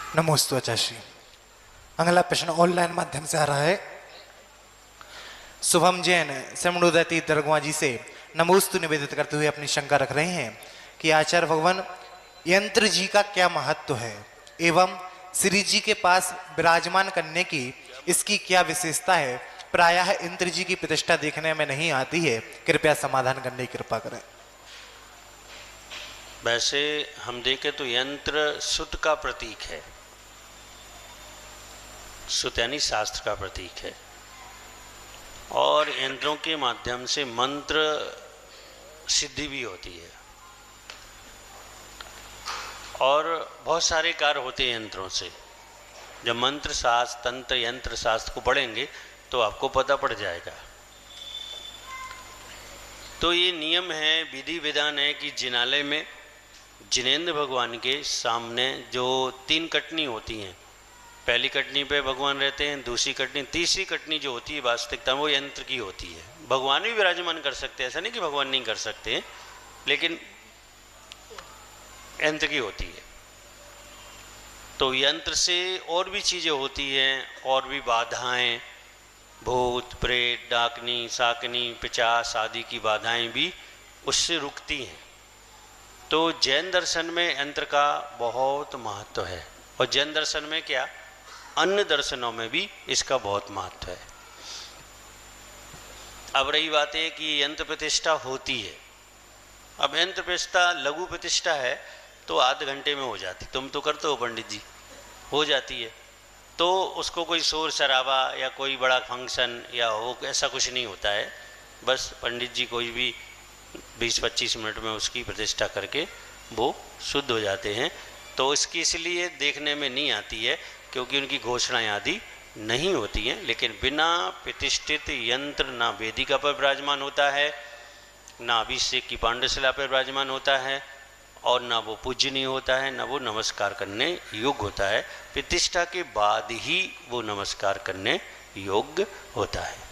नमोस्तु आचार्य। अगला प्रश्न ऑनलाइन माध्यम से आ रहा है। शुभम जैन समनुदती दरगवा जी से नमोस्तु निवेदित करते हुए अपनी शंका रख रहे हैं कि आचार्य भगवान यंत्र जी का क्या महत्व है एवं श्री जी के पास विराजमान करने की इसकी क्या विशेषता है। प्रायः यंत्र जी की प्रतिष्ठा देखने में नहीं आती है, कृपया समाधान करने की कृपा करें। वैसे हम देखें तो यंत्र सुत का प्रतीक है। सुत यानी शास्त्र का प्रतीक है और यंत्रों के माध्यम से मंत्र सिद्धि भी होती है और बहुत सारे कार्य होते हैं यंत्रों से। जब मंत्र शास्त्र तंत्र यंत्र शास्त्र को पढ़ेंगे तो आपको पता पड़ जाएगा। तो ये नियम है, विधि विधान है कि जिनालय में जिनेंद्र भगवान के सामने जो 3 कटनी होती हैं, पहली कटनी पे भगवान रहते हैं, दूसरी कटनी, तीसरी कटनी जो होती है वास्तविकता वो यंत्र की होती है। भगवान भी विराजमान कर सकते हैं, ऐसा नहीं कि भगवान नहीं कर सकते हैं, लेकिन यंत्र की होती है। तो यंत्र से और भी चीज़ें होती हैं, और भी बाधाएं, भूत प्रेत डाकनी साकनी पिचास आदि की बाधाएं भी उससे रुकती हैं। तो जैन दर्शन में यंत्र का बहुत महत्व है और जैन दर्शन में क्या, अन्य दर्शनों में भी इसका बहुत महत्व है। अब रही बात है कि यंत्र प्रतिष्ठा होती है। अब यंत्र प्रतिष्ठा लघु प्रतिष्ठा है तो आधे घंटे में हो जाती, तुम तो करते हो पंडित जी, हो जाती है। तो उसको कोई शोर शराबा या कोई बड़ा फंक्शन या हो ऐसा कुछ नहीं होता है। बस पंडित जी कोई भी 20-25 मिनट में उसकी प्रतिष्ठा करके वो शुद्ध हो जाते हैं। तो इसकी इसलिए देखने में नहीं आती है क्योंकि उनकी घोषणाएं आदि नहीं होती हैं। लेकिन बिना प्रतिष्ठित यंत्र ना वेदिका पर विराजमान होता है, ना अभिषेक की पांडशिला पर विराजमान होता है और ना वो पूजनीय होता है, ना वो नमस्कार करने योग्य होता है। प्रतिष्ठा के बाद ही वो नमस्कार करने योग्य होता है।